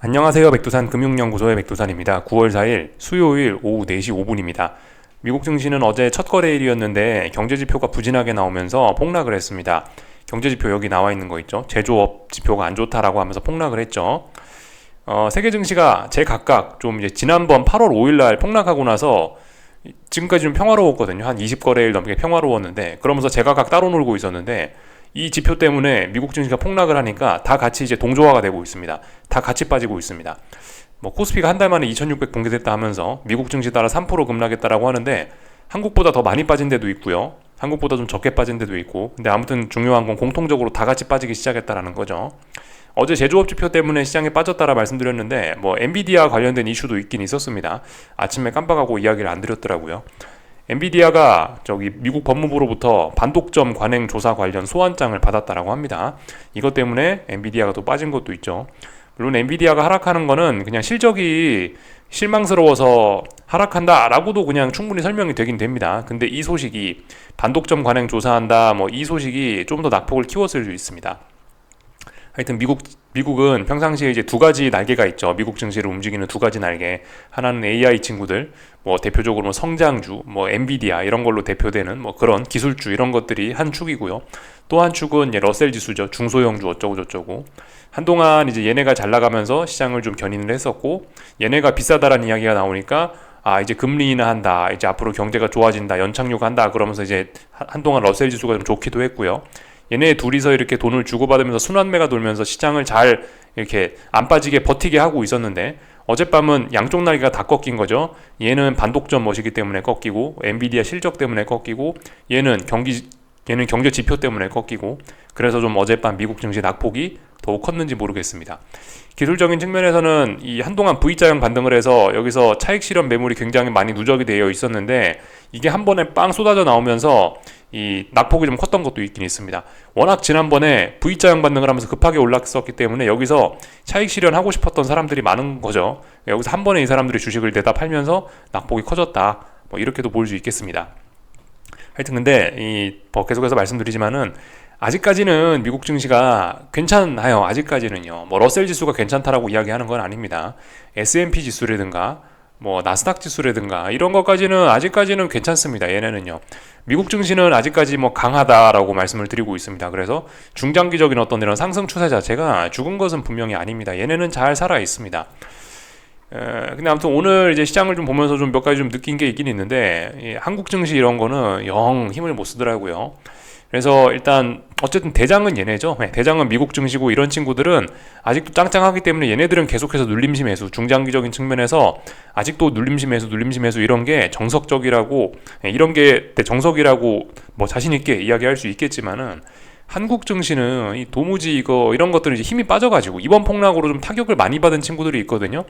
안녕하세요. 백두산 금융연구소의 백두산입니다. 9월 4일 수요일 오후 4시 5분입니다. 미국 증시는 어제 첫 거래일이었는데 경제지표가 부진하게 나오면서 폭락을 했습니다. 경제지표 여기 나와 있는 거 있죠. 제조업 지표가 안 좋다라고 하면서 폭락을 했죠. 세계 증시가 제각각 좀 이제 지난번 8월 5일 날 폭락하고 나서 지금까지 좀 평화로웠거든요. 한 20거래일 넘게 평화로웠는데 그러면서 제각각 따로 놀고 있었는데 이 지표 때문에 미국 증시가 폭락을 하니까 다 같이 이제 동조화가 되고 있습니다. 다 같이 빠지고 있습니다. 코스피가 한 달 만에 2600 붕괴됐다 하면서 미국 증시 따라 3% 급락했다라고 하는데 한국보다 더 많이 빠진 데도 있고요. 한국보다 좀 적게 빠진 데도 있고. 근데 아무튼 중요한 건 공통적으로 다 같이 빠지기 시작했다라는 거죠. 어제 제조업 지표 때문에 시장에 빠졌다라 말씀드렸는데 엔비디아 관련된 이슈도 있긴 있었습니다. 아침에 깜빡하고 이야기를 안 드렸더라고요. 엔비디아가 미국 법무부로부터 반독점 관행 조사 관련 소환장을 받았다라고 합니다. 이것 때문에 엔비디아가 또 빠진 것도 있죠. 물론 엔비디아가 하락하는 거는 그냥 실적이 실망스러워서 하락한다라고도 그냥 충분히 설명이 되긴 됩니다. 근데 이 소식이 반독점 관행 조사한다 이 소식이 좀 더 낙폭을 키웠을 수 있습니다. 하여튼 미국은 평상시에 이제 두 가지 날개가 있죠. 미국 증시를 움직이는 두 가지 날개. 하나는 AI 친구들, 대표적으로 성장주, 엔비디아 이런 걸로 대표되는 그런 기술주 이런 것들이 한 축이고요. 또 한 축은 이제 러셀 지수죠. 중소형주 어쩌고 저쩌고. 한동안 이제 얘네가 잘 나가면서 시장을 좀 견인을 했었고, 얘네가 비싸다라는 이야기가 나오니까 이제 금리 인하한다. 이제 앞으로 경제가 좋아진다. 연착륙한다. 그러면서 이제 한동안 러셀 지수가 좀 좋기도 했고요. 얘네 둘이서 이렇게 돈을 주고받으면서 순환매가 돌면서 시장을 잘 이렇게 안 빠지게 버티게 하고 있었는데 어젯밤은 양쪽 날개가 다 꺾인 거죠. 얘는 반독점 멋이기 때문에 꺾이고 엔비디아 실적 때문에 꺾이고 얘는 경제 지표 때문에 꺾이고 그래서 좀 어젯밤 미국 증시 낙폭이 더욱 컸는지 모르겠습니다. 기술적인 측면에서는 이 한동안 V자형 반등을 해서 여기서 차익 실현 매물이 굉장히 많이 누적이 되어 있었는데 이게 한 번에 빵 쏟아져 나오면서 이 낙폭이 좀 컸던 것도 있긴 있습니다. 워낙 지난번에 V자형 반등을 하면서 급하게 올랐었기 때문에 여기서 차익 실현하고 싶었던 사람들이 많은 거죠. 여기서 한 번에 이 사람들이 주식을 내다 팔면서 낙폭이 커졌다. 이렇게도 볼 수 있겠습니다. 하여튼 근데 계속해서 말씀드리지만은 아직까지는 미국 증시가 괜찮아요. 아직까지는요. 러셀 지수가 괜찮다라고 이야기하는 건 아닙니다. S&P 지수라든가 나스닥 지수라든가 이런 것까지는 아직까지는 괜찮습니다. 얘네는요. 미국 증시는 아직까지 강하다라고 말씀을 드리고 있습니다. 그래서 중장기적인 어떤 이런 상승 추세 자체가 죽은 것은 분명히 아닙니다. 얘네는 잘 살아 있습니다. 근데 아무튼 오늘 이제 시장을 좀 보면서 좀 몇 가지 좀 느낀 게 있긴 있는데 한국 증시 이런 거는 영 힘을 못 쓰더라고요. 그래서 일단 어쨌든 대장은 얘네죠. 대장은 미국 증시고 이런 친구들은 아직도 짱짱하기 때문에 얘네들은 계속해서 눌림시 매수, 중장기적인 측면에서 아직도 눌림시 매수 이런 게 정석적이라고 이런 게 정석이라고 자신 있게 이야기할 수 있겠지만은 한국 증시는 도무지 이런 것들은 이제 힘이 빠져가지고 이번 폭락으로 좀 타격을 많이 받은 친구들이 있거든요.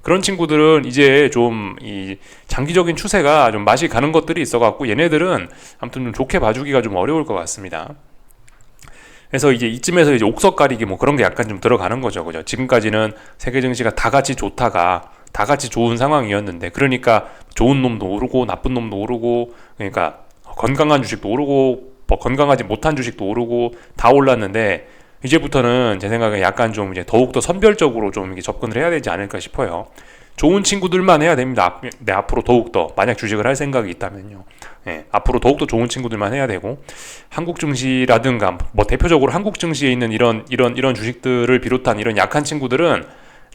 그런 친구들은 이제 좀 이 장기적인 추세가 좀 맛이 가는 것들이 있어갖고 얘네들은 아무튼 좀 좋게 봐주기가 좀 어려울 것 같습니다. 그래서 이제 이쯤에서 이제 옥석 가리기 그런 게 약간 좀 들어가는 거죠, 그죠? 지금까지는 세계 증시가 다 같이 좋다가 다 같이 좋은 상황이었는데 그러니까 좋은 놈도 오르고 나쁜 놈도 오르고 그러니까 건강한 주식도 오르고 건강하지 못한 주식도 오르고 다 올랐는데 이제부터는 제 생각에 약간 좀 이제 더욱더 선별적으로 좀 접근을 해야 되지 않을까 싶어요. 좋은 친구들만 해야 됩니다. 앞으로 더욱더 만약 주식을 할 생각이 있다면요. 앞으로 더욱더 좋은 친구들만 해야 되고 한국 증시라든가 대표적으로 한국 증시에 있는 이런 주식들을 비롯한 이런 약한 친구들은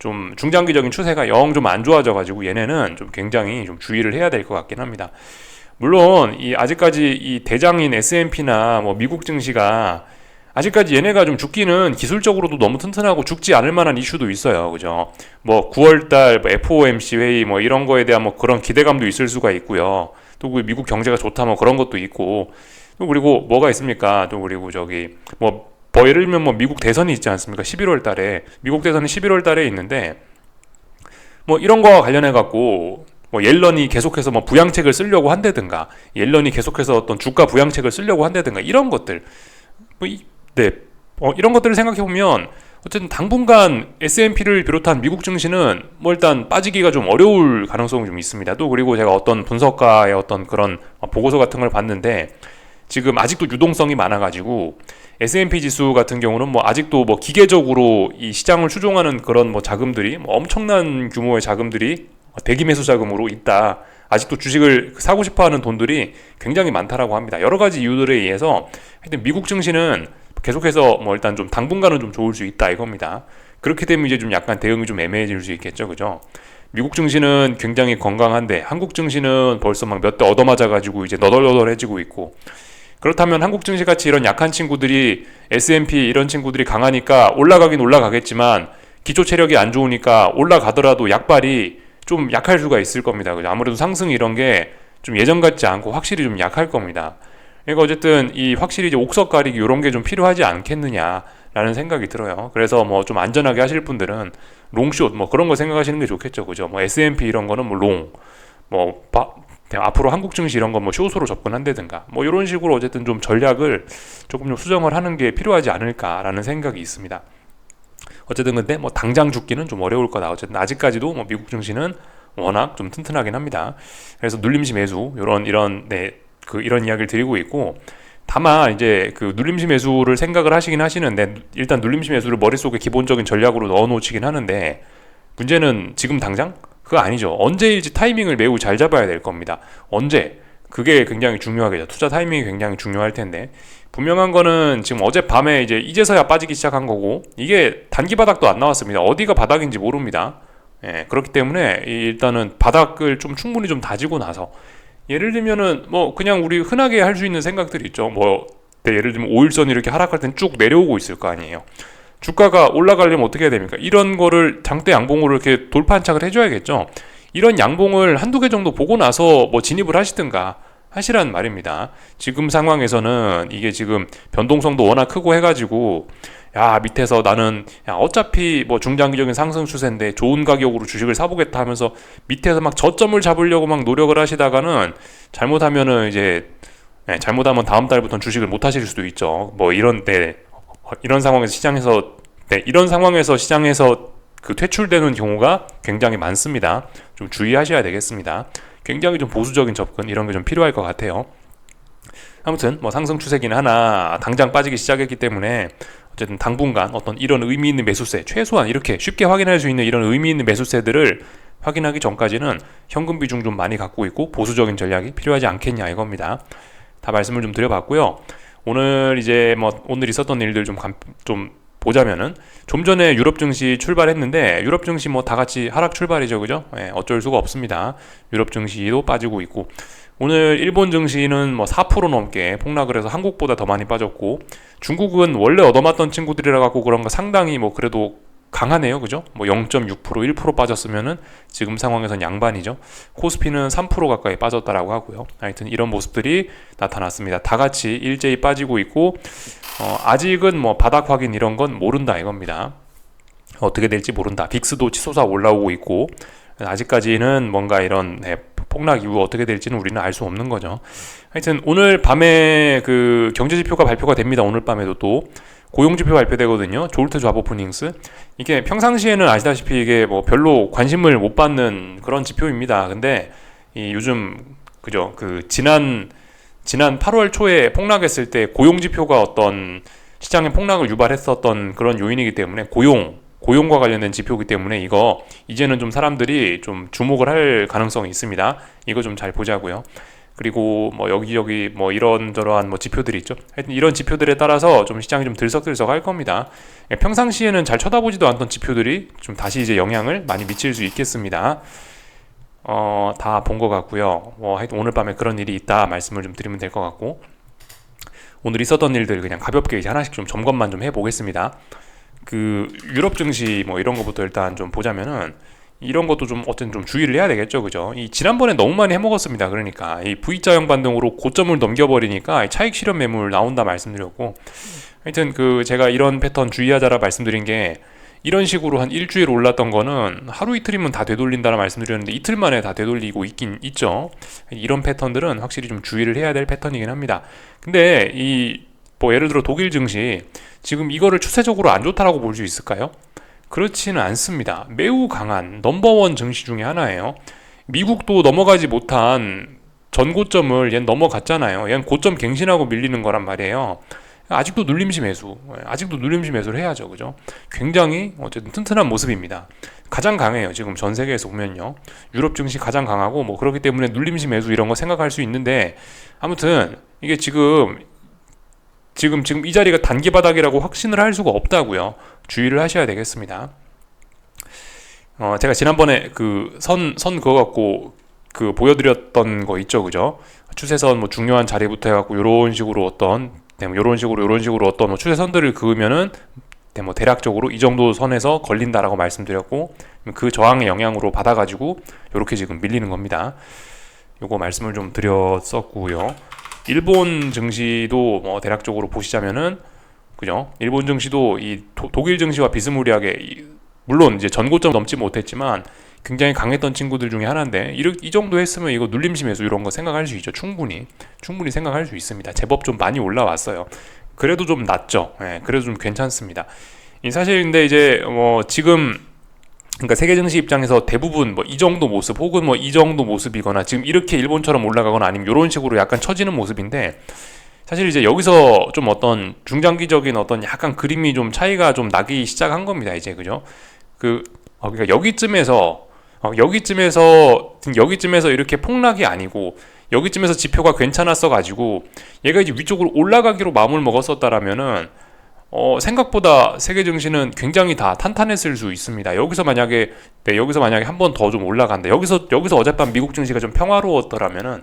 좀 중장기적인 추세가 영 좀 안 좋아져가지고 얘네는 좀 굉장히 좀 주의를 해야 될 것 같긴 합니다. 물론 아직까지 이 대장인 S&P나 미국 증시가 아직까지 얘네가 좀 죽기는 기술적으로도 너무 튼튼하고 죽지 않을 만한 이슈도 있어요. 그죠? 9월달 FOMC 회의 이런 거에 대한 그런 기대감도 있을 수가 있고요. 또 미국 경제가 좋다 그런 것도 있고 또 그리고 뭐가 있습니까? 또 그리고 예를 들면 미국 대선이 있지 않습니까? 11월 달에 미국 대선이 11월 달에 있는데 이런 거와 관련해 갖고 옐런이 계속해서 부양책을 쓰려고 한다든가 옐런이 계속해서 어떤 주가 부양책을 쓰려고 한다든가 이런 것들 이런 것들을 생각해보면 어쨌든 당분간 S&P를 비롯한 미국 증시는 일단 빠지기가 좀 어려울 가능성이 좀 있습니다. 또 그리고 제가 어떤 분석가의 어떤 그런 보고서 같은 걸 봤는데 지금 아직도 유동성이 많아가지고 S&P 지수 같은 경우는 뭐 아직도 뭐 기계적으로 이 시장을 추종하는 그런 뭐 자금들이 뭐 엄청난 규모의 자금들이 대기 매수 자금으로 있다. 아직도 주식을 사고 싶어하는 돈들이 굉장히 많다라고 합니다. 여러 가지 이유들에 의해서 하여튼 미국 증시는 계속해서 뭐 일단 좀 당분간은 좀 좋을 수 있다 이겁니다. 그렇게 되면 이제 좀 약간 대응이 좀 애매해질 수 있겠죠, 그죠? 미국 증시는 굉장히 건강한데 한국 증시는 벌써 막 몇 대 얻어맞아가지고 이제 너덜너덜해지고 있고, 그렇다면 한국 증시 같이 이런 약한 친구들이 S&P 이런 친구들이 강하니까 올라가긴 올라가겠지만 기초 체력이 안 좋으니까 올라가더라도 약발이 좀 약할 수가 있을 겁니다. 그죠? 아무래도 상승 이런 게 좀 예전 같지 않고 확실히 좀 약할 겁니다. 그러니까 어쨌든 이 확실히 이제 옥석 가리기 이런 게 좀 필요하지 않겠느냐라는 생각이 들어요. 그래서 뭐 좀 안전하게 하실 분들은 롱숏 뭐 그런 거 생각하시는 게 좋겠죠, 그죠? 뭐 S&P 이런 거는 뭐 롱, 뭐 앞으로 한국 증시 이런 거 뭐 숏으로 접근한다든가 뭐 이런 식으로 어쨌든 좀 전략을 조금 좀 수정을 하는 게 필요하지 않을까라는 생각이 있습니다. 어쨌든 근데 뭐 당장 죽기는 좀 어려울 거다. 어쨌든 아직까지도 뭐 미국 증시는 워낙 좀 튼튼하긴 합니다. 그래서 눌림시 매수 이런 이야기를 드리고 있고, 다만 이제 그 눌림시 매수를 생각을 하시긴 하시는데 일단 눌림시 매수를 머릿속에 기본적인 전략으로 넣어 놓으시긴 하는데 문제는 지금 당장 그거 아니죠. 언제일지 타이밍을 매우 잘 잡아야 될 겁니다. 언제? 그게 굉장히 중요하겠죠. 투자 타이밍이 굉장히 중요할 텐데, 분명한 거는 지금 어젯밤에 이제서야 빠지기 시작한 거고, 이게 단기 바닥도 안 나왔습니다. 어디가 바닥인지 모릅니다. 예, 그렇기 때문에 일단은 바닥을 좀 충분히 좀 다지고 나서, 예를 들면은 뭐 그냥 우리 흔하게 할 수 있는 생각들이 있죠. 뭐 예를 들면 5일선이 이렇게 하락할 땐 쭉 내려오고 있을 거 아니에요. 주가가 올라가려면 어떻게 해야 됩니까? 이런 거를 장대 양봉으로 이렇게 돌파한착을 해줘야겠죠. 이런 양봉을 한두 개 정도 보고 나서 뭐 진입을 하시든가 하시란 말입니다. 지금 상황에서는 이게 지금 변동성도 워낙 크고 해가지고 야 밑에서 나는 야 어차피 뭐 중장기적인 상승 추세인데 좋은 가격으로 주식을 사보겠다 하면서 밑에서 막 저점을 잡으려고 막 노력을 하시다가는 잘못하면은 잘못하면 다음 달부터는 주식을 못 하실 수도 있죠. 뭐 이런 상황에서 시장에서 그 퇴출되는 경우가 굉장히 많습니다. 좀 주의하셔야 되겠습니다. 굉장히 좀 보수적인 접근 이런 게 좀 필요할 것 같아요. 아무튼 뭐 상승 추세긴 하나 당장 빠지기 시작했기 때문에 어쨌든 당분간 어떤 이런 의미 있는 매수세, 최소한 이렇게 쉽게 확인할 수 있는 이런 의미 있는 매수세들을 확인하기 전까지는 현금 비중 좀 많이 갖고 있고 보수적인 전략이 필요하지 않겠냐 이겁니다. 다 말씀을 좀 드려봤고요. 오늘 오늘 있었던 일들 좀 보자면은, 좀 전에 유럽 증시 출발했는데 유럽 증시 뭐 다 같이 하락 출발이죠, 그죠? 예, 어쩔 수가 없습니다. 유럽 증시도 빠지고 있고, 오늘 일본 증시는 뭐 4% 넘게 폭락을 해서 한국보다 더 많이 빠졌고, 중국은 원래 얻어맞던 친구들이라 갖고 그런가 상당히 뭐 그래도 강하네요, 그죠? 뭐 0.6%, 1% 빠졌으면은 지금 상황에선 양반이죠. 코스피는 3% 가까이 빠졌다라고 하고요. 하여튼 이런 모습들이 나타났습니다. 다 같이 일제히 빠지고 있고, 아직은 뭐 바닥 확인 이런 건 모른다 이겁니다. 어떻게 될지 모른다. 빅스도 치솟아 올라오고 있고, 아직까지는 뭔가 이런 폭락 이후 어떻게 될지는 우리는 알 수 없는 거죠. 하여튼 오늘 밤에 그 경제지표가 발표가 됩니다. 오늘 밤에도 또 고용지표 발표되거든요. 졸트 잡 오프닝스. 이게 평상시에는 아시다시피 이게 뭐 별로 관심을 못 받는 그런 지표입니다. 근데 요즘 그죠? 그 지난 8월 초에 폭락했을 때 고용지표가 어떤 시장의 폭락을 유발했었던 그런 요인이기 때문에 고용과 관련된 지표이기 때문에 이거 이제는 좀 사람들이 좀 주목을 할 가능성이 있습니다. 이거 좀 잘 보자고요. 그리고 뭐 여기저기 뭐 이런저러한 뭐 지표들이 있죠. 하여튼 이런 지표들에 따라서 좀 시장이 좀 들썩들썩 할 겁니다. 평상시에는 잘 쳐다보지도 않던 지표들이 좀 다시 이제 영향을 많이 미칠 수 있겠습니다. 다 본 것 같고요. 하여튼 오늘 밤에 그런 일이 있다 말씀을 좀 드리면 될 것 같고, 오늘 있었던 일들 그냥 가볍게 이제 하나씩 좀 점검만 좀 해보겠습니다. 그 유럽 증시 뭐 이런 것부터 일단 좀 보자면은, 이런 것도 좀 어쨌든 좀 주의를 해야 되겠죠, 그죠? 지난번에 너무 많이 해먹었습니다. 그러니까 이 V자형 반등으로 고점을 넘겨버리니까 차익 실현 매물 나온다 말씀드렸고, 하여튼 그 제가 이런 패턴 주의하자라 말씀드린 게, 이런 식으로 한 일주일 올랐던 거는 하루 이틀이면 다 되돌린다라 말씀드렸는데 이틀 만에 다 되돌리고 있긴 있죠. 이런 패턴들은 확실히 좀 주의를 해야 될 패턴이긴 합니다. 근데 뭐 예를 들어 독일 증시 지금 이거를 추세적으로 안 좋다라고 볼 수 있을까요? 그렇지는 않습니다. 매우 강한 넘버원 증시 중에 하나예요. 미국도 넘어가지 못한 전고점을 얘는 넘어갔잖아요. 얘는 고점 갱신하고 밀리는 거란 말이에요. 아직도 눌림시 매수, 아직도 눌림시 매수를 해야죠, 그죠? 굉장히 어쨌든 튼튼한 모습입니다. 가장 강해요. 지금 전 세계에서 보면요, 유럽 증시 가장 강하고 뭐 그렇기 때문에 눌림시 매수 이런 거 생각할 수 있는데, 아무튼 이게 지금 이 자리가 단기 바닥이라고 확신을 할 수가 없다고요. 주의를 하셔야 되겠습니다. 제가 지난번에 그 선 그거 갖고 그 보여드렸던 거 있죠, 그죠? 추세선 뭐 중요한 자리부터 해갖고 요런 식으로 어떤 요런 식으로 어떤 추세선들을 그으면은 뭐 대략적으로 이 정도 선에서 걸린다라고 말씀드렸고, 그 저항의 영향으로 받아가지고 요렇게 지금 밀리는 겁니다. 요거 말씀을 좀 드렸었고요. 일본 증시도 뭐 대략적으로 보시자면은, 그죠? 일본 증시도 이 독일 증시와 비스무리하게, 물론 이제 전고점 넘지 못했지만 굉장히 강했던 친구들 중에 하나인데, 이 정도 했으면 이거 눌림시 매수 이런 거 생각할 수 있죠. 충분히 생각할 수 있습니다. 제법 좀 많이 올라왔어요. 그래도 좀 낮죠. 그래도 좀 괜찮습니다. 사실 근데 이제 지금, 그러니까 세계 증시 입장에서 대부분 뭐 이 정도 모습 혹은 뭐 이 정도 모습이거나 지금 이렇게 일본처럼 올라가거나 아니면 이런 식으로 약간 처지는 모습인데, 사실 이제 여기서 좀 어떤 중장기적인 어떤 약간 그림이 좀 차이가 좀 나기 시작한 겁니다. 이제, 그죠? 그러니까 여기쯤에서 이렇게 폭락이 아니고 여기쯤에서 지표가 괜찮았어 가지고 얘가 이제 위쪽으로 올라가기로 마음을 먹었었다라면은 생각보다 세계 증시는 굉장히 다 탄탄했을 수 있습니다. 여기서 만약에 한 번 더 좀 올라간다. 여기서 어젯밤 미국 증시가 좀 평화로웠더라면은,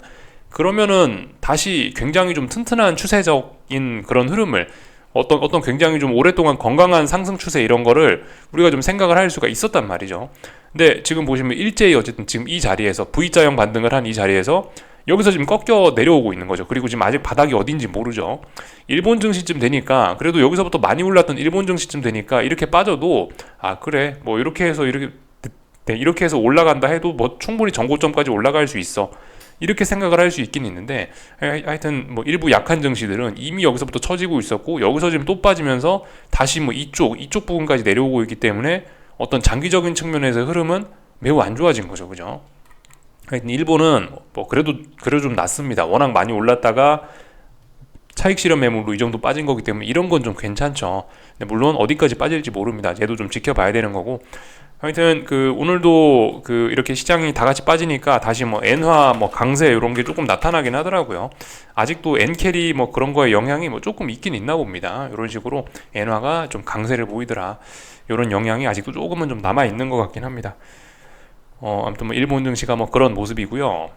그러면은 다시 굉장히 좀 튼튼한 추세적인 그런 흐름을, 어떤 굉장히 좀 오랫동안 건강한 상승 추세 이런 거를 우리가 좀 생각을 할 수가 있었단 말이죠. 근데 지금 보시면 일제히 어쨌든 지금 이 자리에서 V자형 반등을 한 이 자리에서 여기서 지금 꺾여 내려오고 있는 거죠. 그리고 지금 아직 바닥이 어딘지 모르죠. 일본 증시쯤 되니까, 그래도 여기서부터 많이 올랐던 일본 증시쯤 되니까 이렇게 빠져도, 그래 뭐 이렇게 해서 올라간다 해도 뭐 충분히 전고점까지 올라갈 수 있어, 이렇게 생각을 할 수 있긴 있는데, 하여튼 뭐 일부 약한 증시들은 이미 여기서부터 처지고 있었고 여기서 지금 또 빠지면서 다시 뭐 이쪽 부분까지 내려오고 있기 때문에 어떤 장기적인 측면에서 흐름은 매우 안 좋아진 거죠, 그죠? 하여튼 일본은 뭐 그래도 좀 낫습니다. 워낙 많이 올랐다가 차익 실현 매물로 이 정도 빠진 거기 때문에 이런 건 좀 괜찮죠. 근데 물론 어디까지 빠질지 모릅니다. 얘도 좀 지켜봐야 되는 거고. 하여튼 오늘도 이렇게 시장이 다 같이 빠지니까 다시 뭐 엔화 뭐 강세 이런 게 조금 나타나긴 하더라고요. 아직도 엔캐리 뭐 그런 거에 영향이 뭐 조금 있긴 있나 봅니다. 이런 식으로 엔화가 좀 강세를 보이더라, 이런 영향이 아직도 조금은 좀 남아 있는 것 같긴 합니다. 아무튼 뭐 일본 증시가 뭐 그런 모습이고요.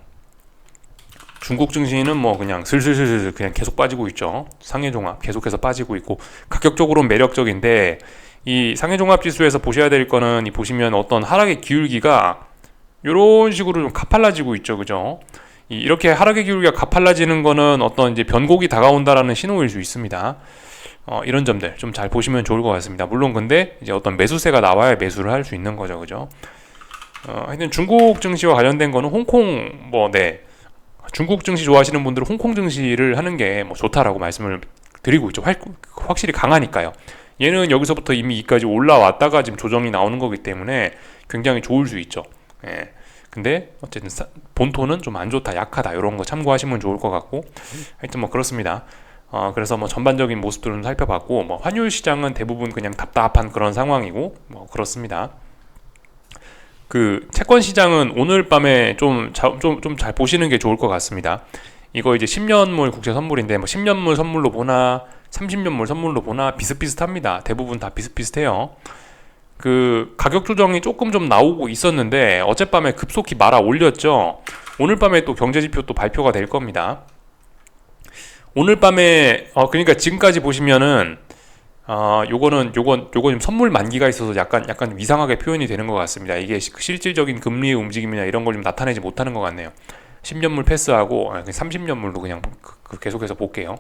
중국 증시는 뭐 그냥 슬슬슬 그냥 계속 빠지고 있죠. 상해종합 계속해서 빠지고 있고, 가격적으로는 매력적인데, 이 상해종합지수에서 보셔야 될 거는, 보시면 어떤 하락의 기울기가 이런 식으로 좀 가팔라지고 있죠, 그죠? 이렇게 하락의 기울기가 가팔라지는 거는 어떤 이제 변곡이 다가온다라는 신호일 수 있습니다. 이런 점들 좀 잘 보시면 좋을 것 같습니다. 물론 근데 이제 어떤 매수세가 나와야 매수를 할 수 있는 거죠, 그죠? 하여튼 중국 증시와 관련된 거는 홍콩 중국 증시 좋아하시는 분들은 홍콩 증시를 하는 게 뭐 좋다라고 말씀을 드리고 있죠. 확실히 강하니까요. 얘는 여기서부터 이미 이까지 올라왔다가 지금 조정이 나오는 거기 때문에 굉장히 좋을 수 있죠. 근데 어쨌든 본토는 좀 안 좋다, 약하다, 이런 거 참고하시면 좋을 것 같고, 하여튼 뭐 그렇습니다. 그래서 뭐 전반적인 모습들은 살펴봤고, 뭐 환율 시장은 대부분 그냥 답답한 그런 상황이고, 뭐 그렇습니다. 채권 시장은 오늘 밤에 좀 잘 보시는 게 좋을 것 같습니다. 이거 이제 10년물 국채 선물인데, 뭐 10년물 선물로 보나 30년물 선물로 보나 비슷비슷합니다. 대부분 다 비슷비슷해요. 가격 조정이 조금 좀 나오고 있었는데 어젯밤에 급속히 말아 올렸죠. 오늘 밤에 또 경제지표 또 발표가 될 겁니다. 오늘 밤에 그러니까 지금까지 보시면은 요건 좀 선물 만기가 있어서 약간 이상하게 표현이 되는 것 같습니다. 이게 실질적인 금리의 움직임이나 이런 걸 좀 나타내지 못하는 것 같네요. 10년물 패스하고 30년물로 그냥 계속해서 볼게요.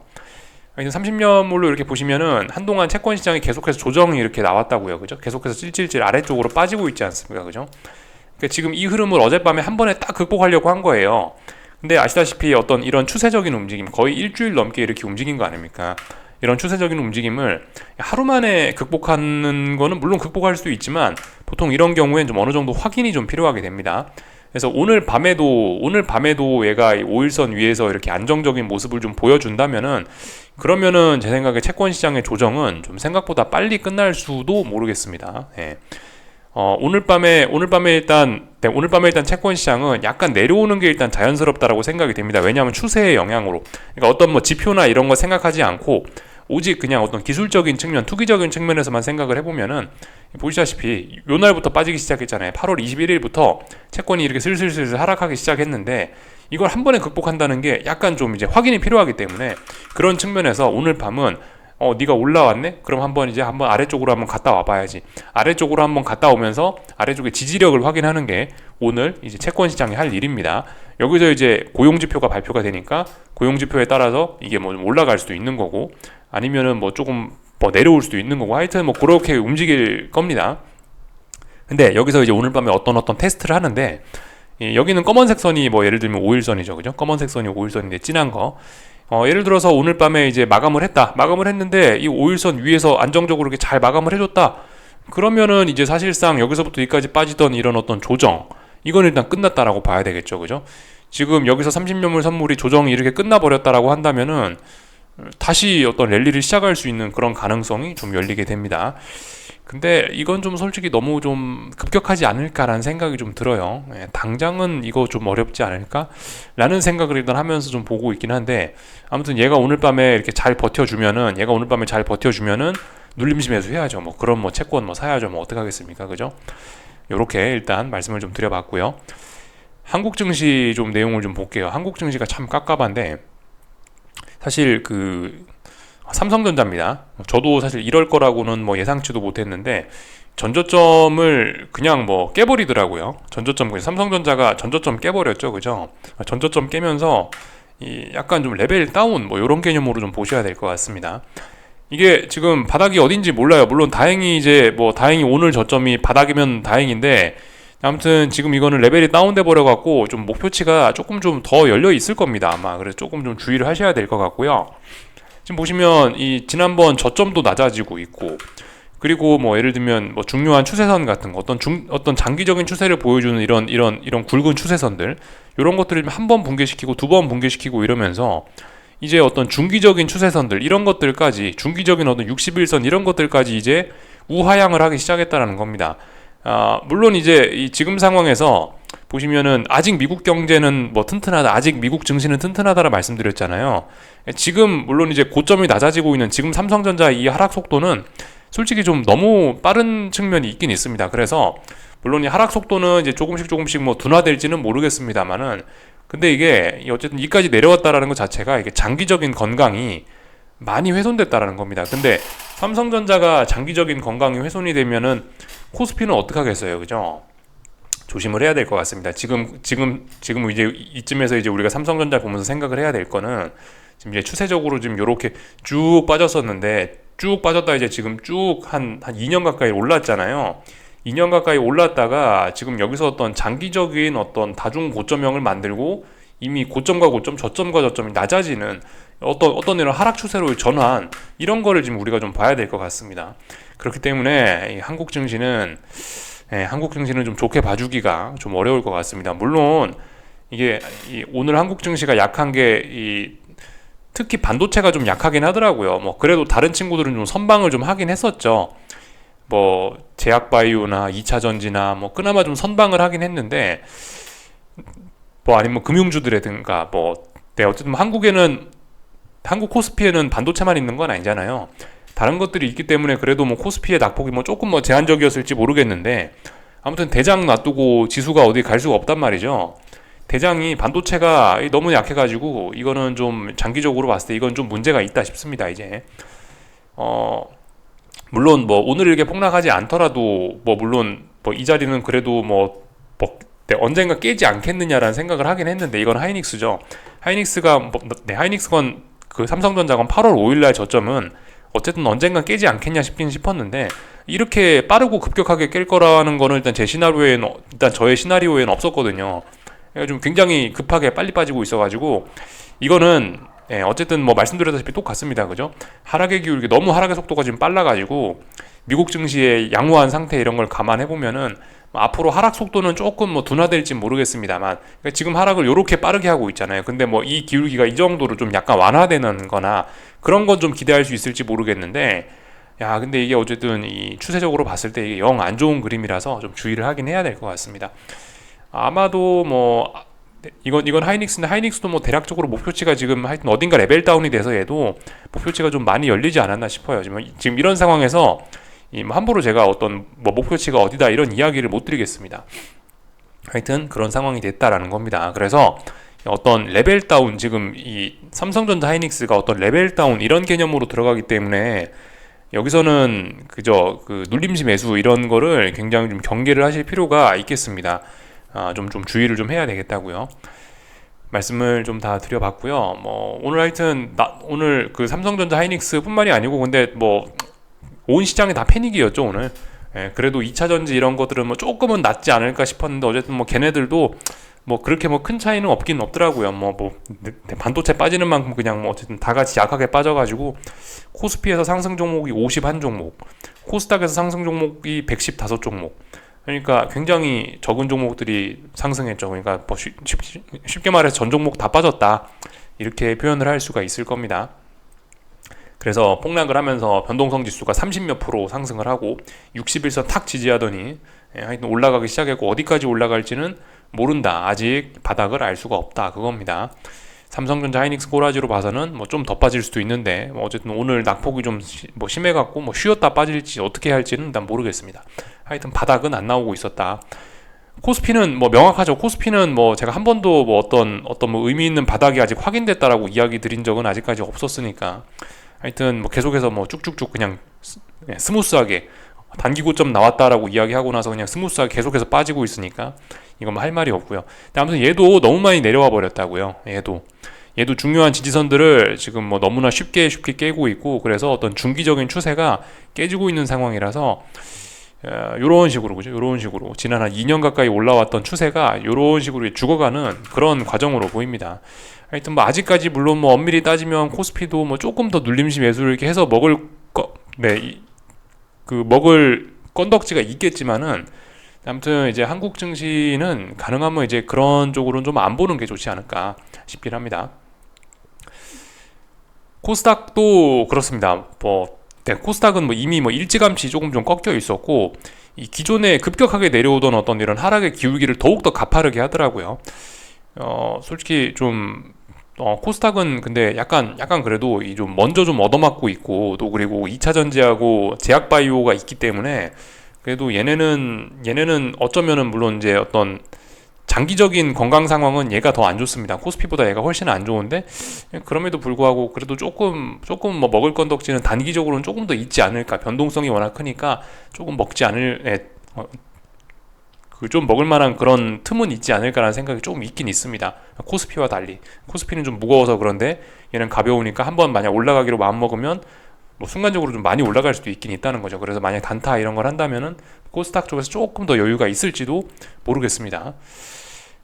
30년물로 이렇게 보시면은 한동안 채권 시장이 계속해서 조정이 이렇게 나왔다고요, 그죠? 계속해서 찔찔찔 아래쪽으로 빠지고 있지 않습니까, 그죠? 그러니까 지금 이 흐름을 어젯밤에 한 번에 딱 극복하려고 한 거예요. 근데 아시다시피 어떤 이런 추세적인 움직임, 거의 일주일 넘게 이렇게 움직인 거 아닙니까? 이런 추세적인 움직임을 하루 만에 극복하는 거는 물론 극복할 수 있지만, 보통 이런 경우엔 좀 어느 정도 확인이 좀 필요하게 됩니다. 그래서 오늘 밤에도 얘가 5일선 위에서 이렇게 안정적인 모습을 좀 보여준다면은, 그러면은 제 생각에 채권 시장의 조정은 좀 생각보다 빨리 끝날 수도 모르겠습니다. 예. 오늘 밤에 일단 채권 시장은 약간 내려오는 게 일단 자연스럽다라고 생각이 됩니다. 왜냐하면 추세의 영향으로. 그러니까 어떤 뭐 지표나 이런 거 생각하지 않고 오직 그냥 어떤 기술적인 측면, 투기적인 측면에서만 생각을 해보면은, 보시다시피 요 날부터 빠지기 시작했잖아요. 8월 21일부터 채권이 이렇게 슬슬슬 하락하기 시작했는데, 이걸 한 번에 극복한다는 게 약간 좀 이제 확인이 필요하기 때문에, 그런 측면에서 오늘 밤은 네가 올라왔네? 그럼 한번 아래쪽으로 한번 갔다 와봐야지. 아래쪽으로 한번 갔다 오면서 아래쪽의 지지력을 확인하는 게 오늘 이제 채권 시장이 할 일입니다. 여기서 이제 고용지표가 발표가 되니까 고용지표에 따라서 이게 뭐 좀 올라갈 수도 있는 거고, 아니면은 뭐 조금 뭐 내려올 수도 있는 거고, 하여튼 뭐 그렇게 움직일 겁니다. 근데 여기서 이제 오늘 밤에 어떤 테스트를 하는데, 여기는 검은색 선이 뭐 예를 들면 5일선이죠, 그죠? 검은색 선이 5일선인데 진한 거. 예를 들어서 오늘 밤에 이제 마감을 했는데 이 5일선 위에서 안정적으로 이렇게 잘 마감을 해줬다. 그러면은 이제 사실상 여기서부터 여기까지 빠지던 이런 어떤 조정, 이건 일단 끝났다라고 봐야 되겠죠, 그죠? 지금 여기서 30년물 선물이 조정이 이렇게 끝나버렸다라고 한다면은 다시 어떤 랠리를 시작할 수 있는 그런 가능성이 좀 열리게 됩니다. 근데 이건 좀 솔직히 너무 좀 급격하지 않을까라는 생각이 좀 들어요. 당장은 이거 좀 어렵지 않을까? 라는 생각을 일단 하면서 좀 보고 있긴 한데, 아무튼 얘가 오늘 밤에 이렇게 잘 버텨주면은 눌림시 매수해야죠. 뭐 그런 뭐 채권 뭐 사야죠. 뭐 어떡하겠습니까? 그죠? 요렇게 일단 말씀을 좀 드려봤고요. 한국 증시 좀 내용을 좀 볼게요. 한국 증시가 참 깝깝한데, 사실 삼성전자입니다. 저도 사실 이럴 거라고는 뭐 예상치도 못했는데 전저점을 그냥 뭐 깨버리더라고요. 삼성전자가 전저점 깨버렸죠, 그죠? 전저점 깨면서 약간 좀 레벨 다운 뭐 이런 개념으로 좀 보셔야 될 것 같습니다. 이게 지금 바닥이 어딘지 몰라요. 물론 다행히 오늘 저점이 바닥이면 다행인데, 아무튼 지금 이거는 레벨이 다운돼 버려갖고 좀 목표치가 조금 좀 더 열려 있을 겁니다, 아마. 그래서 조금 좀 주의를 하셔야 될 것 같고요. 지금 보시면 이 지난번 저점도 낮아지고 있고, 그리고 뭐 예를 들면 뭐 중요한 추세선 같은 거, 어떤 장기적인 추세를 보여주는 이런 굵은 추세선들, 이런 것들을 한 번 붕괴시키고 두 번 붕괴시키고 이러면서 이제 어떤 중기적인 추세선들, 이런 것들까지, 중기적인 어떤 60일선 이런 것들까지 이제 우하향을 하기 시작했다는 겁니다. 물론 이제 이 지금 상황에서 보시면은 아직 미국 경제는 뭐 튼튼하다, 아직 미국 증시는 튼튼하다라 말씀드렸잖아요. 지금 물론 이제 고점이 낮아지고 있는 지금 삼성전자 이 하락 속도는 솔직히 좀 너무 빠른 측면이 있긴 있습니다. 그래서 물론 이 하락 속도는 이제 조금씩 뭐 둔화될지는 모르겠습니다만은, 근데 이게 어쨌든 이까지 내려왔다라는 것 자체가 이게 장기적인 건강이 많이 훼손됐다라는 겁니다. 근데 삼성전자가 장기적인 건강이 훼손이 되면은 코스피는 어떡하겠어요, 그죠? 조심을 해야 될 것 같습니다. 지금 이제 이쯤에서 이제 우리가 삼성전자 보면서 생각을 해야 될 거는, 지금 이제 추세적으로 지금 요렇게 쭉 빠졌었는데, 쭉 빠졌다 이제 지금 쭉 한 2년 가까이 올랐잖아요. 2년 가까이 올랐다가 지금 여기서 어떤 장기적인 어떤 다중 고점형을 만들고, 이미 고점과 고점, 저점과 저점이 낮아지는 어떤 이런 하락 추세로 전환, 이런 거를 지금 우리가 좀 봐야 될 것 같습니다. 그렇기 때문에 이 한국 증시는 좀 좋게 봐주기가 좀 어려울 것 같습니다. 물론 이게 오늘 한국 증시가 약한 게 특히 반도체가 좀 약하긴 하더라고요. 뭐 그래도 다른 친구들은 좀 선방을 좀 하긴 했었죠. 뭐 제약바이오나 2차전지나 뭐 그나마 좀 선방을 하긴 했는데, 뭐 아니면 금융주들이든가 어쨌든 한국 코스피에는 반도체만 있는 건 아니잖아요. 다른 것들이 있기 때문에 그래도 뭐 코스피의 낙폭이 뭐 조금 뭐 제한적이었을지 모르겠는데, 아무튼 대장 놔두고 지수가 어디 갈 수가 없단 말이죠. 대장이 반도체가 너무 약해가지고 이거는 좀 장기적으로 봤을 때 이건 좀 문제가 있다 싶습니다. 이제 물론 뭐 오늘 이렇게 폭락하지 않더라도 물론 이 자리는 그래도 언젠가 깨지 않겠느냐라는 생각을 하긴 했는데, 이건 하이닉스죠. 하이닉스건 그 삼성전자건 8월 5일날 저점은 어쨌든 언젠가 깨지 않겠냐 싶긴 싶었는데, 이렇게 빠르고 급격하게 깰 거라는 거는 일단 저의 시나리오에는 없었거든요. 좀 굉장히 급하게 빨리 빠지고 있어가지고, 이거는 어쨌든 말씀드렸다시피 똑같습니다, 그죠? 하락의 기울기, 너무 하락의 속도가 지금 빨라가지고 미국 증시의 양호한 상태 이런 걸 감안해 보면은 앞으로 하락 속도는 조금 뭐 둔화될지 모르겠습니다만, 그러니까 지금 하락을 요렇게 빠르게 하고 있잖아요. 근데 뭐 이 기울기가 이 정도로 좀 약간 완화되는 거나 그런 건 좀 기대할 수 있을지 모르겠는데, 야, 근데 이게 어쨌든 이 추세적으로 봤을 때 이게 영 안 좋은 그림이라서 좀 주의를 하긴 해야 될 것 같습니다. 아마도 뭐 이건 하이닉스인데, 하이닉스도 뭐 대략적으로 목표치가 지금 하여튼 어딘가 레벨 다운이 돼서 얘도 목표치가 좀 많이 열리지 않았나 싶어요. 지금 이런 상황에서 함부로 제가 어떤 뭐 목표치가 어디다 이런 이야기를 못 드리겠습니다. 하여튼 그런 상황이 됐다라는 겁니다. 그래서 어떤 레벨 다운, 지금 이 삼성전자 하이닉스가 어떤 레벨 다운 이런 개념으로 들어가기 때문에 여기서는 그저 그 눌림시 매수 이런 거를 굉장히 좀 경계를 하실 필요가 있겠습니다. 좀 주의를 좀 해야 되겠다고요. 말씀을 좀 다 드려봤고요. 뭐 오늘 하여튼 오늘 그 삼성전자 하이닉스뿐만이 아니고, 근데 뭐 온 시장이 다 패닉이었죠 오늘. 예, 그래도 2차전지 이런 것들은 뭐 조금은 낫지 않을까 싶었는데, 어쨌든 뭐 걔네들도 뭐 그렇게 뭐 큰 차이는 없긴 없더라고요. 뭐 반도체 빠지는 만큼 그냥 뭐 어쨌든 다 같이 약하게 빠져가지고, 코스피에서 상승 종목이 51종목, 코스닥에서 상승 종목이 115종목. 그러니까 굉장히 적은 종목들이 상승했죠. 그러니까 뭐 쉽게 말해서 전 종목 다 빠졌다, 이렇게 표현을 할 수가 있을 겁니다. 그래서 폭락을 하면서 변동성 지수가 30몇 프로 상승을 하고 61선 탁 지지하더니, 하여튼 올라가기 시작했고, 어디까지 올라갈지는 모른다, 아직 바닥을 알 수가 없다, 그겁니다. 삼성전자 하이닉스 꼬라지로 봐서는 뭐 좀 더 빠질 수도 있는데, 뭐 어쨌든 오늘 낙폭이 좀 뭐 심해갖고 뭐 쉬었다 빠질지 어떻게 할지는 일단 모르겠습니다. 하여튼 바닥은 안 나오고 있었다. 코스피는 뭐 명확하죠. 코스피는 뭐 제가 한 번도 뭐 어떤 뭐 의미 있는 바닥이 아직 확인됐다라고 이야기 드린 적은 아직까지 없었으니까, 하여튼 뭐 계속해서 뭐 쭉쭉쭉 그냥 스무스하게 단기 고점 나왔다라고 이야기하고 나서 그냥 스무스하게 계속해서 빠지고 있으니까 이건 뭐 할 말이 없고요. 근데 아무튼 얘도 너무 많이 내려와 버렸다고요. 얘도 중요한 지지선들을 지금 뭐 너무나 쉽게 깨고 있고, 그래서 어떤 중기적인 추세가 깨지고 있는 상황이라서 요런 식으로, 그죠? 요런 식으로 지난 한 2년 가까이 올라왔던 추세가 요런 식으로 죽어가는 그런 과정으로 보입니다. 하여튼 뭐 아직까지 물론 뭐 엄밀히 따지면 코스피도 뭐 조금 더 눌림시 매수를 이렇게 해서 먹을 건덕지가 있겠지만은, 아무튼 이제 한국 증시는 가능하면 이제 그런 쪽으로는 좀 안 보는 게 좋지 않을까 싶긴 합니다. 코스닥도 그렇습니다. 코스닥은 뭐 이미 뭐 일찌감치 조금 좀 꺾여 있었고, 이 기존에 급격하게 내려오던 어떤 이런 하락의 기울기를 더욱더 가파르게 하더라고요. 솔직히 좀 코스닥은 근데 약간 그래도 이 좀 먼저 좀 얻어맞고 있고, 또 그리고 2차 전지하고 제약 바이오가 있기 때문에 그래도 얘네는 어쩌면은 물론 이제 어떤 장기적인 건강 상황은 얘가 더 안 좋습니다. 코스피보다 얘가 훨씬 안 좋은데, 그럼에도 불구하고 그래도 조금 뭐 먹을 건덕지는 단기적으로는 조금 더 있지 않을까. 변동성이 워낙 크니까 조금 먹지 않을 좀 먹을 만한 그런 틈은 있지 않을까라는 생각이 조금 있긴 있습니다. 코스피와 달리 코스피는 좀 무거워서 그런데 얘는 가벼우니까 한번 만약 올라가기로 마음먹으면 뭐 순간적으로 좀 많이 올라갈 수도 있긴 있다는 거죠. 그래서 만약 단타 이런 걸 한다면은 코스닥 쪽에서 조금 더 여유가 있을지도 모르겠습니다.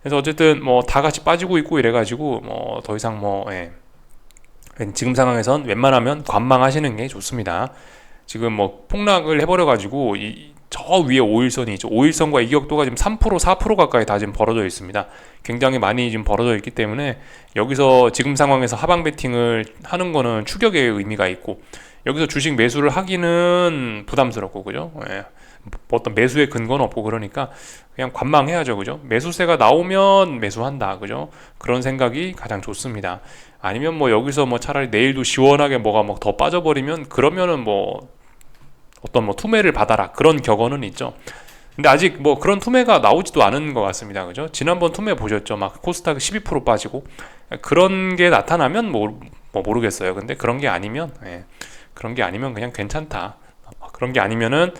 그래서 어쨌든 뭐 다 같이 빠지고 있고 이래가지고 뭐 더 이상 지금 상황에선 웬만하면 관망하시는 게 좋습니다. 지금 뭐 폭락을 해버려가지고 저 위에 5일선이 있죠. 5일선과 이격도가 지금 3% 4% 가까이 다 지금 벌어져 있습니다. 굉장히 많이 지금 벌어져 있기 때문에 여기서 지금 상황에서 하방 베팅을 하는 거는 추격의 의미가 있고, 여기서 주식 매수를 하기는 부담스럽고, 그죠? 어떤 매수의 근거는 없고, 그러니까 그냥 관망해야죠, 그죠? 매수세가 나오면 매수한다, 그죠? 그런 생각이 가장 좋습니다. 아니면 뭐 여기서 뭐 차라리 내일도 시원하게 뭐가 뭐 더 빠져버리면, 그러면은 뭐 어떤 뭐 투매를 받아라, 그런 격언은 있죠. 근데 아직 뭐 그런 투매가 나오지도 않은 것 같습니다, 그죠? 지난번 투매 보셨죠? 막 코스닥 12% 빠지고, 그런 게 나타나면 뭐 모르겠어요. 근데 그런 게 아니면 그냥 괜찮다. 그런 게 아니면은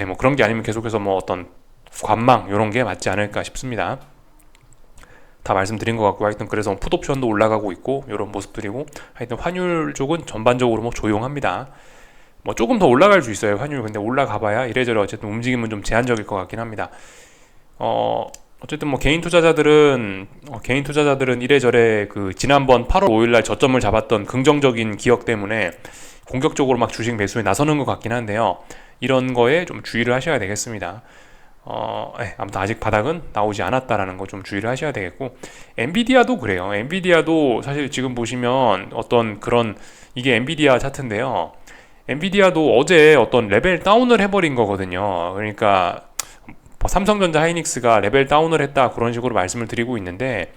뭐 그런 게 아니면 계속해서 뭐 어떤 관망 이런 게 맞지 않을까 싶습니다. 다 말씀드린 것 같고, 하여튼 그래서 풋옵션도 올라가고 있고 이런 모습들이고, 하여튼 환율 쪽은 전반적으로 뭐 조용합니다. 뭐 조금 더 올라갈 수 있어요, 환율. 근데 올라가봐야 이래저래 어쨌든 움직임은 좀 제한적일 것 같긴 합니다. 어쨌든 뭐 개인 투자자들은 이래저래 그 지난번 8월 5일날 저점을 잡았던 긍정적인 기억 때문에 공격적으로 막 주식 매수에 나서는 것 같긴 한데요. 이런 거에 좀 주의를 하셔야 되겠습니다. 아무튼 아직 바닥은 나오지 않았다라는 거 좀 주의를 하셔야 되겠고, 엔비디아도 그래요. 엔비디아도 사실 지금 보시면 어떤 그런, 이게 엔비디아 차트인데요. 엔비디아도 어제 어떤 레벨 다운을 해버린 거거든요. 그러니까 뭐 삼성전자 하이닉스가 레벨 다운을 했다 그런 식으로 말씀을 드리고 있는데,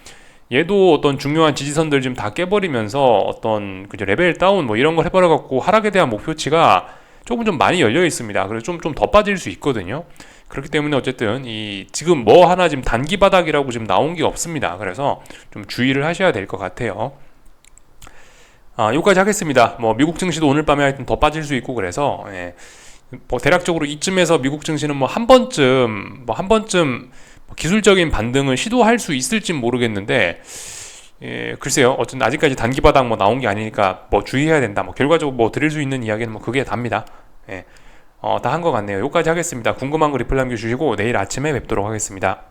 얘도 어떤 중요한 지지선들 좀 다 깨버리면서 어떤 그죠, 레벨 다운 뭐 이런 걸 해버려갖고 하락에 대한 목표치가 조금 좀 많이 열려 있습니다. 그래서 좀 더 빠질 수 있거든요. 그렇기 때문에 어쨌든 이 지금 뭐 하나 지금 단기 바닥이라고 지금 나온 게 없습니다. 그래서 좀 주의를 하셔야 될 것 같아요. 여기까지 하겠습니다. 뭐 미국 증시도 오늘 밤에 하여튼 더 빠질 수 있고, 그래서 뭐 대략적으로 이쯤에서 미국 증시는 뭐 한 번쯤 기술적인 반등을 시도할 수 있을진 모르겠는데, 글쎄요. 어쨌든 아직까지 단기 바닥 뭐 나온 게 아니니까 뭐 주의해야 된다. 뭐 결과적으로 뭐 드릴 수 있는 이야기는 뭐 그게 답니다. 다 한 것 같네요. 여기까지 하겠습니다. 궁금한 거 리플 남겨주시고 내일 아침에 뵙도록 하겠습니다.